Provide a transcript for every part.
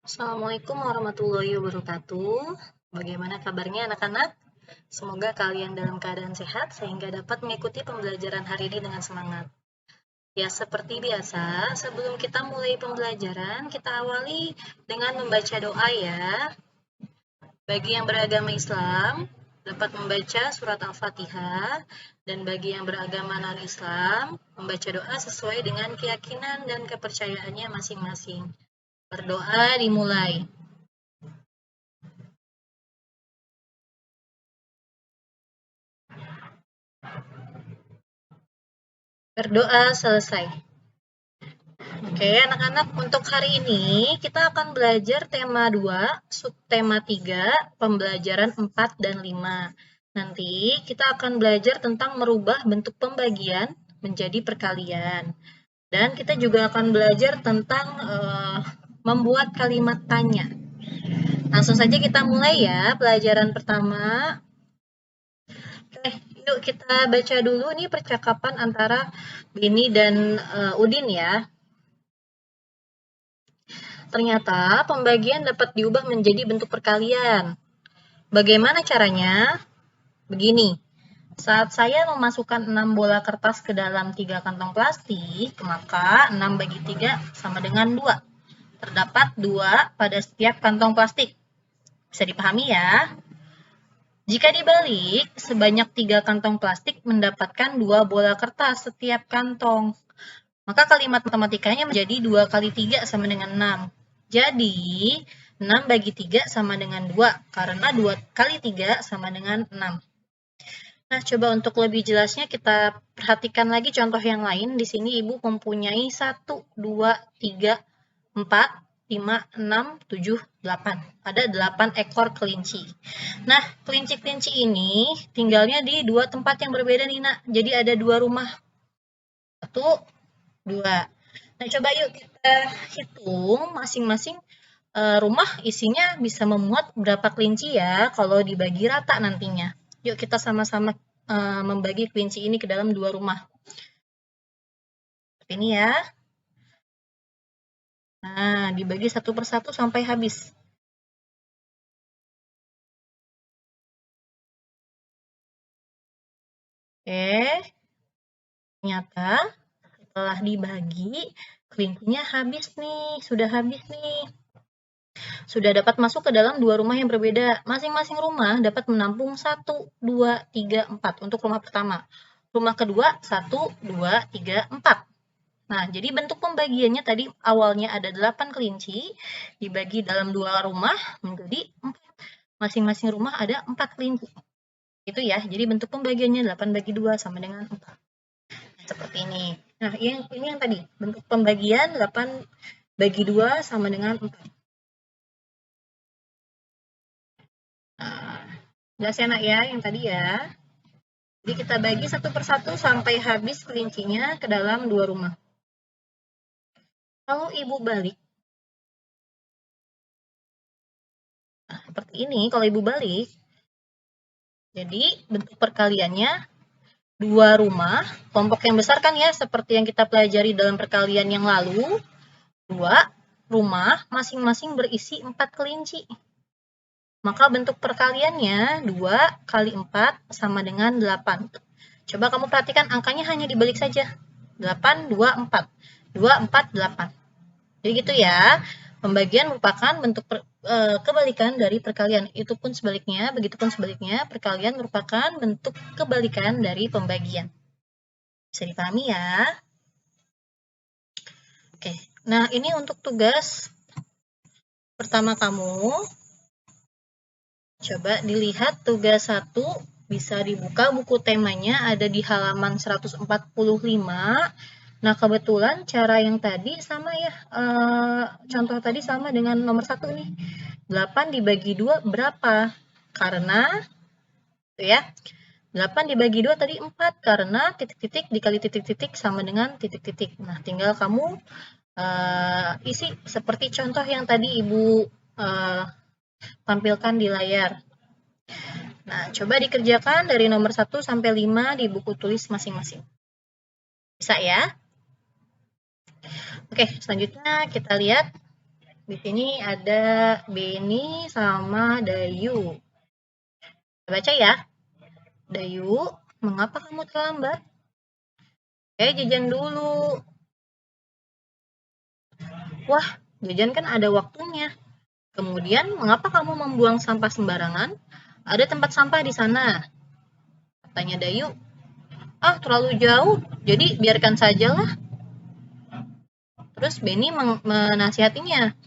Assalamualaikum warahmatullahi wabarakatuh. Bagaimana kabarnya anak-anak? Semoga kalian dalam keadaan sehat sehingga dapat mengikuti pembelajaran hari ini dengan semangat. Ya, seperti biasa, sebelum kita mulai pembelajaran, kita awali dengan membaca doa ya. Bagi yang beragama Islam, dapat membaca surat Al-Fatihah, dan bagi yang beragama non-Islam, membaca doa sesuai dengan keyakinan dan kepercayaannya masing-masing. Berdoa dimulai. Berdoa selesai. Oke, anak-anak, untuk hari ini kita akan belajar tema 2, subtema 3, pembelajaran 4 dan 5. Nanti kita akan belajar tentang merubah bentuk pembagian menjadi perkalian. Dan kita juga akan belajar tentang membuat kalimat tanya. Langsung saja kita mulai ya, pelajaran pertama. Oke, yuk kita baca dulu nih percakapan antara Bini dan Udin ya. Ternyata pembagian dapat diubah menjadi bentuk perkalian. Bagaimana caranya? Begini, saat saya memasukkan 6 bola kertas ke dalam 3 kantong plastik, maka 6 bagi 3 sama dengan 2. Terdapat 2 pada setiap kantong plastik. Bisa dipahami ya? Jika dibalik, sebanyak 3 kantong plastik mendapatkan 2 bola kertas setiap kantong. Maka kalimat matematikanya menjadi 2 kali 3 sama dengan 6. Jadi, 6 bagi 3 sama dengan 2, karena 2 kali 3 sama dengan 6. Nah, coba untuk lebih jelasnya kita perhatikan lagi contoh yang lain. Di sini Ibu mempunyai 1, 2, 3, 4, 5, 6, 7, 8. Ada 8 ekor kelinci. Nah, kelinci-kelinci ini tinggalnya di 2 tempat yang berbeda nih, Nak. Jadi ada 2 rumah. 1, 2. Nah, coba yuk kita hitung masing-masing rumah isinya bisa memuat berapa kelinci ya kalau dibagi rata nantinya. Yuk kita sama-sama membagi kelinci ini ke dalam 2 rumah. Seperti ini ya. Nah, dibagi satu persatu sampai habis. Oke. Ternyata setelah dibagi, kelincinya habis nih, sudah habis nih. Sudah dapat masuk ke dalam 2 rumah yang berbeda. Masing-masing rumah dapat menampung 1, 2, 3, 4 untuk rumah pertama. Rumah kedua 1, 2, 3, 4. Nah, jadi bentuk pembagiannya tadi awalnya ada 8 kelinci, dibagi dalam 2 rumah menjadi 4. Masing-masing rumah ada 4 kelinci. Itu ya, jadi bentuk pembagiannya 8 bagi 2 sama dengan 4. Nah, seperti ini. Nah, ini yang tadi, bentuk pembagian 8 bagi 2 sama dengan 4. Nah, jelas ya nak ya, yang tadi ya. Jadi kita bagi satu persatu sampai habis kelincinya ke dalam 2 rumah. Kalau Ibu balik, nah, seperti ini, kalau Ibu balik, jadi bentuk perkaliannya 2 rumah, kelompok yang besar kan ya, seperti yang kita pelajari dalam perkalian yang lalu, 2 rumah masing-masing berisi 4 kelinci. Maka bentuk perkaliannya 2 kali 4 sama dengan 8. Coba kamu perhatikan angkanya hanya dibalik saja. 8, 2, 4. 2, 4, 8. Jadi gitu ya. Pembagian merupakan bentuk kebalikan dari perkalian. Itu pun sebaliknya, begitupun sebaliknya, perkalian merupakan bentuk kebalikan dari pembagian. Bisa dipahami ya? Oke. Nah, ini untuk tugas pertama kamu. Coba dilihat tugas 1, bisa dibuka buku temanya ada di halaman 145. Nah, kebetulan cara yang tadi sama ya, contoh tadi sama dengan nomor 1 nih. 8 dibagi 2 berapa? Karena, ya, 8 dibagi 2 tadi 4, karena titik-titik dikali titik-titik sama dengan titik-titik. Nah, tinggal kamu isi seperti contoh yang tadi Ibu tampilkan di layar. Nah, coba dikerjakan dari nomor 1 sampai 5 di buku tulis masing-masing. Bisa ya? Oke, selanjutnya kita lihat Di sini ada Beni sama Dayu. Baca ya. Dayu, mengapa kamu terlambat? Jajan dulu. Wah, jajan kan ada waktunya. Kemudian, mengapa kamu membuang sampah sembarangan? Ada tempat sampah di sana. Tanya Dayu. Ah, terlalu jauh, jadi biarkan sajalah. Terus Beni menasihatinya.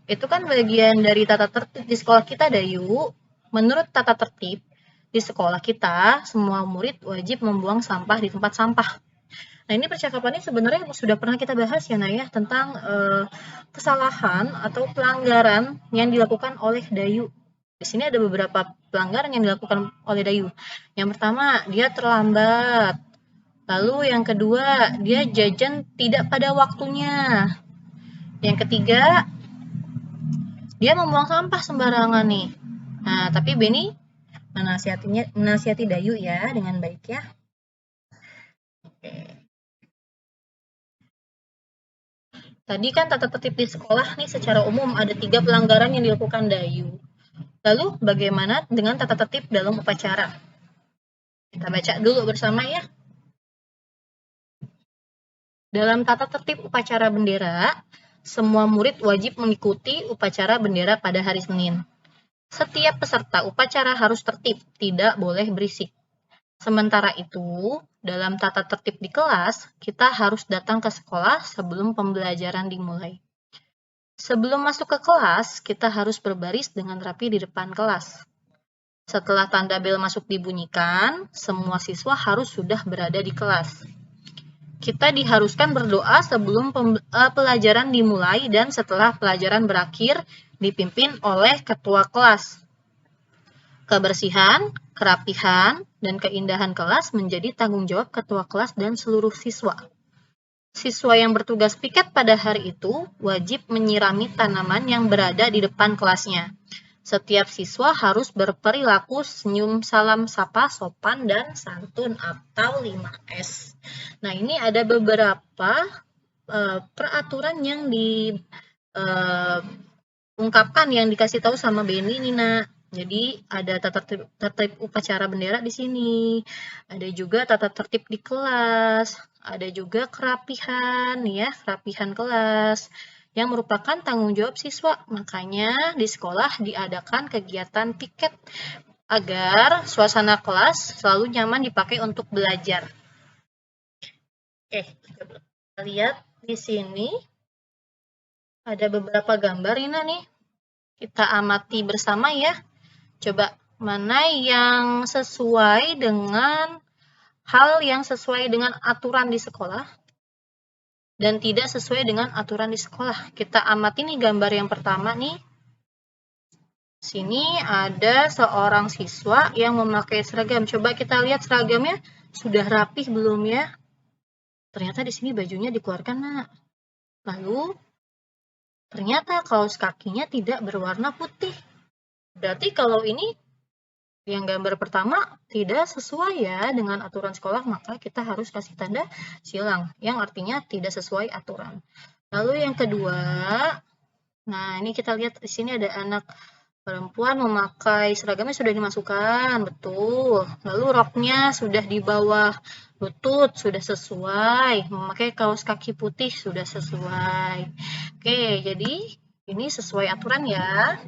Itu kan bagian dari tata tertib di sekolah kita, Dayu. Menurut tata tertib, di sekolah kita, semua murid wajib membuang sampah di tempat sampah. Nah, ini percakapannya sebenarnya sudah pernah kita bahas ya, Naya, tentang kesalahan atau pelanggaran yang dilakukan oleh Dayu. Di sini ada beberapa pelanggaran yang dilakukan oleh Dayu. Yang pertama, dia terlambat. Lalu yang kedua, dia jajan tidak pada waktunya. Yang ketiga, dia membuang sampah sembarangan nih. Nah, tapi Beni menasihati Dayu ya dengan baik ya. Oke. Tadi kan tata tertib di sekolah nih secara umum ada 3 pelanggaran yang dilakukan Dayu. Lalu bagaimana dengan tata tertib dalam upacara? Kita baca dulu bersama ya. Dalam tata tertib upacara bendera, semua murid wajib mengikuti upacara bendera pada hari Senin. Setiap peserta upacara harus tertib, tidak boleh berisik. Sementara itu, dalam tata tertib di kelas, kita harus datang ke sekolah sebelum pembelajaran dimulai. Sebelum masuk ke kelas, kita harus berbaris dengan rapi di depan kelas. Setelah tanda bel masuk dibunyikan, semua siswa harus sudah berada di kelas. Kita diharuskan berdoa sebelum pelajaran dimulai dan setelah pelajaran berakhir dipimpin oleh ketua kelas. Kebersihan, kerapihan, dan keindahan kelas menjadi tanggung jawab ketua kelas dan seluruh siswa. Siswa yang bertugas piket pada hari itu wajib menyirami tanaman yang berada di depan kelasnya. Setiap siswa harus berperilaku senyum, salam, sapa, sopan, dan santun atau 5S. Nah, ini ada beberapa peraturan yang diungkapkan yang dikasih tahu sama Beni nih, Nak. Jadi ada tata tertib upacara bendera di sini, ada juga tata tertib di kelas, ada juga kerapihan ya, kerapihan kelas yang merupakan tanggung jawab siswa. Makanya di sekolah diadakan kegiatan piket agar suasana kelas selalu nyaman dipakai untuk belajar. Kita lihat di sini ada beberapa gambar ini nih. Kita amati bersama ya. Coba mana yang sesuai dengan hal yang sesuai dengan aturan di sekolah dan tidak sesuai dengan aturan di sekolah. Kita amati nih gambar yang pertama nih. Sini ada seorang siswa yang memakai seragam. Coba kita lihat seragamnya sudah rapih belum ya? Ternyata di sini bajunya dikeluarkan, Nak. Lalu ternyata kaos kakinya tidak berwarna putih. Berarti kalau ini yang gambar pertama tidak sesuai ya dengan aturan sekolah, maka kita harus kasih tanda silang yang artinya tidak sesuai aturan. Lalu yang kedua, nah ini kita lihat di sini ada anak perempuan memakai seragamnya sudah dimasukkan, betul. Lalu roknya sudah di bawah lutut, sudah sesuai. Memakai kaos kaki putih sudah sesuai. Oke, jadi ini sesuai aturan ya.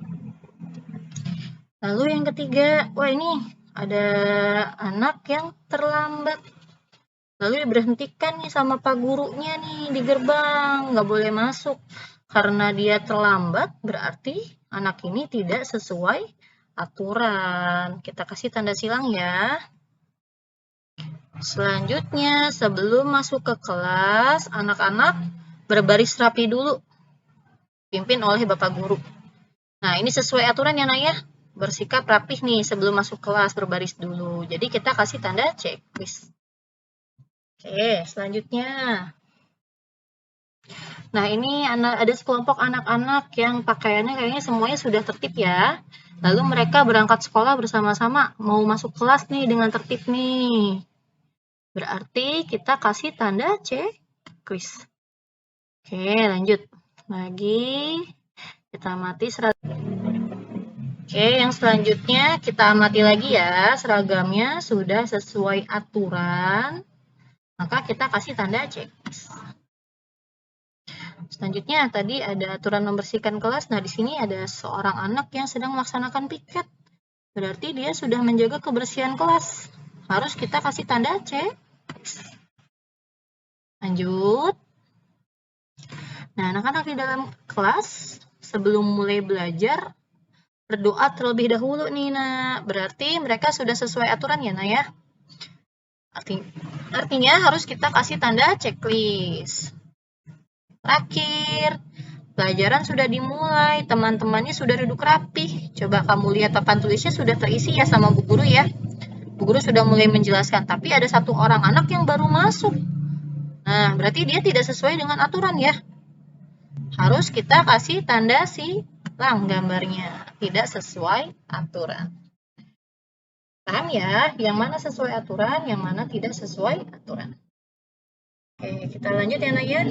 Lalu yang ketiga, wah ini ada anak yang terlambat. Lalu diberhentikan nih sama pak gurunya nih di gerbang, nggak boleh masuk. Karena dia terlambat, berarti anak ini tidak sesuai aturan. Kita kasih tanda silang ya. Selanjutnya, sebelum masuk ke kelas, anak-anak berbaris rapi dulu. Pimpin oleh bapak guru. Nah, ini sesuai aturan ya, Naya. Bersikap rapih nih sebelum masuk kelas, berbaris dulu. Jadi kita kasih tanda checklist. Oke, selanjutnya. Nah, ini ada sekelompok anak-anak yang pakaiannya kayaknya semuanya sudah tertib ya. Lalu mereka berangkat sekolah bersama-sama, mau masuk kelas nih dengan tertib nih. Berarti kita kasih tanda checklist. Oke, lanjut. Lagi Kita amati seragam. Oke, yang selanjutnya kita amati lagi ya, seragamnya sudah sesuai aturan, maka kita kasih tanda cek. Selanjutnya tadi ada aturan membersihkan kelas. Nah, di sini ada seorang anak yang sedang melaksanakan piket. Berarti dia sudah menjaga kebersihan kelas. Harus kita kasih tanda cek. Lanjut. Nah, anak-anak di dalam kelas sebelum mulai belajar berdoa terlebih dahulu nih, Nak. Berarti mereka sudah sesuai aturan ya, Nak ya? Artinya harus kita kasih tanda checklist. Terakhir, pelajaran sudah dimulai, teman-temannya sudah duduk rapih. Coba kamu lihat papan tulisnya sudah terisi ya sama Bu Guru ya. Bu Guru sudah mulai menjelaskan, tapi ada satu orang anak yang baru masuk. Nah, berarti dia tidak sesuai dengan aturan ya. Harus kita kasih tanda silang gambarnya, tidak sesuai aturan. Paham ya? Yang mana sesuai aturan, yang mana tidak sesuai aturan. Oke, kita lanjut ya, Nak ya.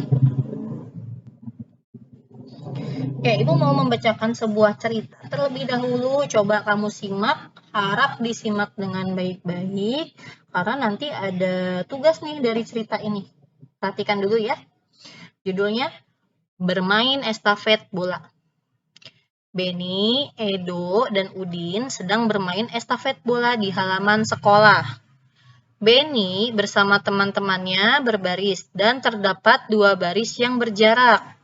Oke, Ibu mau membacakan sebuah cerita terlebih dahulu. Coba kamu simak, harap disimak dengan baik-baik, karena nanti ada tugas nih dari cerita ini. Perhatikan dulu ya. Judulnya, Bermain Estafet Bola. Benny, Edo, dan Udin sedang bermain estafet bola di halaman sekolah. Benny bersama teman-temannya berbaris dan terdapat 2 baris yang berjarak.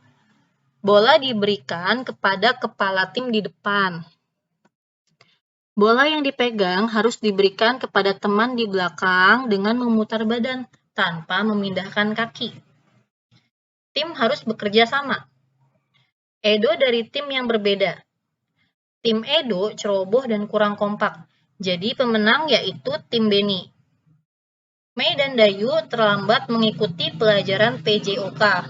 Bola diberikan kepada kepala tim di depan. Bola yang dipegang harus diberikan kepada teman di belakang dengan memutar badan tanpa memindahkan kaki. Tim harus bekerja sama. Edo dari tim yang berbeda. Tim Edo ceroboh dan kurang kompak. Jadi pemenang yaitu tim Benny. Mei dan Dayu terlambat mengikuti pelajaran PJOK.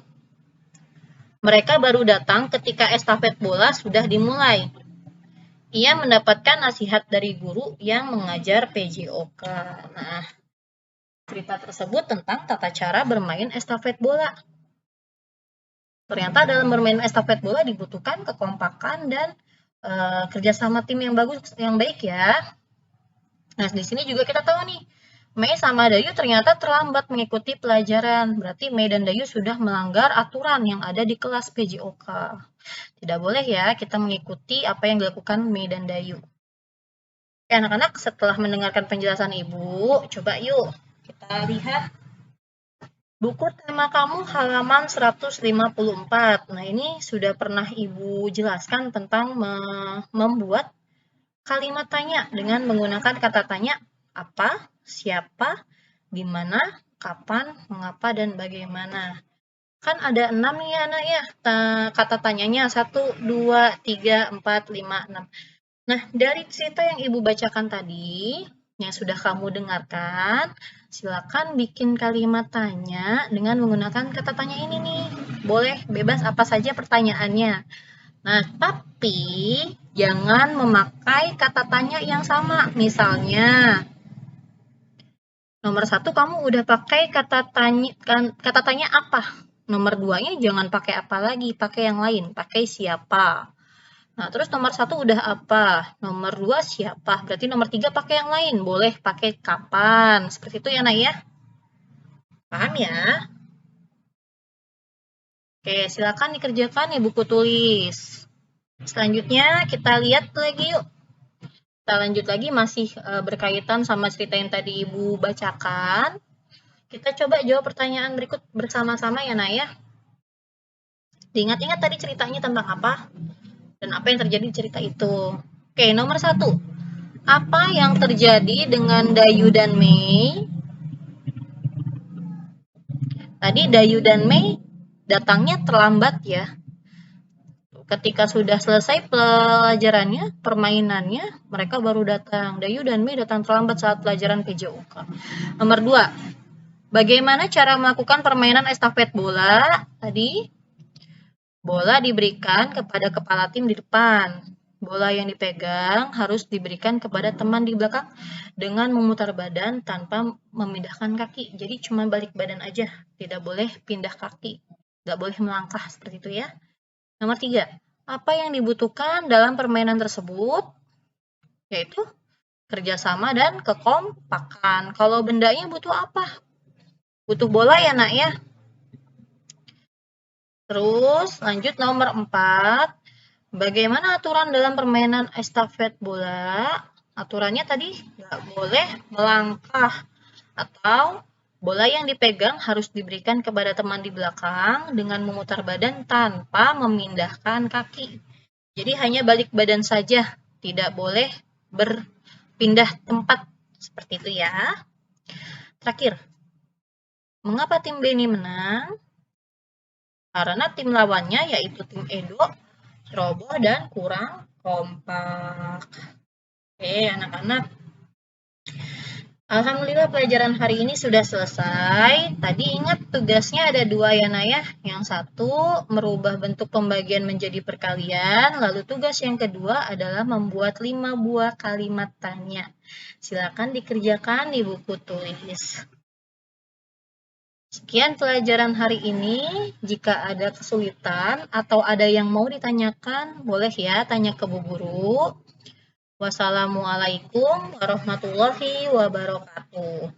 Mereka baru datang ketika estafet bola sudah dimulai. Ia mendapatkan nasihat dari guru yang mengajar PJOK. Nah, cerita tersebut tentang tata cara bermain estafet bola. Ternyata dalam bermain estafet bola dibutuhkan kekompakan dan kerjasama tim yang bagus, yang baik ya. Nah, di sini juga kita tahu nih, Mei sama Dayu ternyata terlambat mengikuti pelajaran. Berarti Mei dan Dayu sudah melanggar aturan yang ada di kelas PJOK. Tidak boleh ya kita mengikuti apa yang dilakukan Mei dan Dayu. Oke, anak-anak, setelah mendengarkan penjelasan Ibu, coba yuk kita lihat buku tema kamu halaman 154. Nah, ini sudah pernah Ibu jelaskan tentang membuat kalimat tanya dengan menggunakan kata tanya apa, siapa, di mana, kapan, mengapa, dan bagaimana. Kan ada 6 nih ya, anak ya. Kata tanyanya 1, 2, 3, 4, 5, 6. Nah, dari cerita yang Ibu bacakan tadi, yang sudah kamu dengarkan, silakan bikin kalimat tanya dengan menggunakan kata tanya ini nih. Boleh bebas apa saja pertanyaannya. Nah, tapi jangan memakai kata tanya yang sama. Misalnya, nomor 1 kamu udah pakai kata tanya apa? Nomor 2-nya jangan pakai apa lagi, pakai yang lain, pakai siapa. Nah, terus nomor 1 udah apa? Nomor 2 siapa? Berarti nomor 3 pakai yang lain. Boleh pakai kapan. Seperti itu ya, Nak ya? Paham ya? Oke, silakan dikerjakan ya buku tulis. Selanjutnya kita lihat lagi yuk. Kita lanjut lagi masih berkaitan sama cerita yang tadi Ibu bacakan. Kita coba jawab pertanyaan berikut bersama-sama ya, Nak ya. Diingat-ingat tadi ceritanya tentang apa? Dan apa yang terjadi di cerita itu. Oke, nomor 1. Apa yang terjadi dengan Dayu dan Mei? Tadi Dayu dan Mei datangnya terlambat ya. Ketika sudah selesai pelajarannya, permainannya, mereka baru datang. Dayu dan Mei datang terlambat saat pelajaran PJOK. Nomor 2. Bagaimana cara melakukan permainan estafet bola? Tadi, bola diberikan kepada kepala tim di depan. Bola yang dipegang harus diberikan kepada teman di belakang dengan memutar badan tanpa memindahkan kaki. Jadi cuma balik badan aja, tidak boleh pindah kaki. Nggak boleh melangkah seperti itu ya. Nomor 3. Apa yang dibutuhkan dalam permainan tersebut? Yaitu kerjasama dan kekompakan. Kalau bendanya butuh apa? Butuh bola ya nak ya? Terus lanjut nomor 4. Bagaimana aturan dalam permainan estafet bola? Aturannya tadi nggak boleh melangkah atau bola yang dipegang harus diberikan kepada teman di belakang dengan memutar badan tanpa memindahkan kaki. Jadi hanya balik badan saja, tidak boleh berpindah tempat seperti itu ya. Terakhir, mengapa tim Beni menang? Karena tim lawannya yaitu tim Edo ceroboh dan kurang kompak. Oke, anak-anak. Alhamdulillah pelajaran hari ini sudah selesai. Tadi ingat tugasnya ada 2 ya Naya. Yang satu merubah bentuk pembagian menjadi perkalian. Lalu tugas yang kedua adalah membuat 5 buah kalimat tanya. Silakan dikerjakan di buku tulis. Sekian pelajaran hari ini. Jika ada kesulitan atau ada yang mau ditanyakan, boleh ya tanya ke Bu Guru. Wassalamualaikum warahmatullahi wabarakatuh.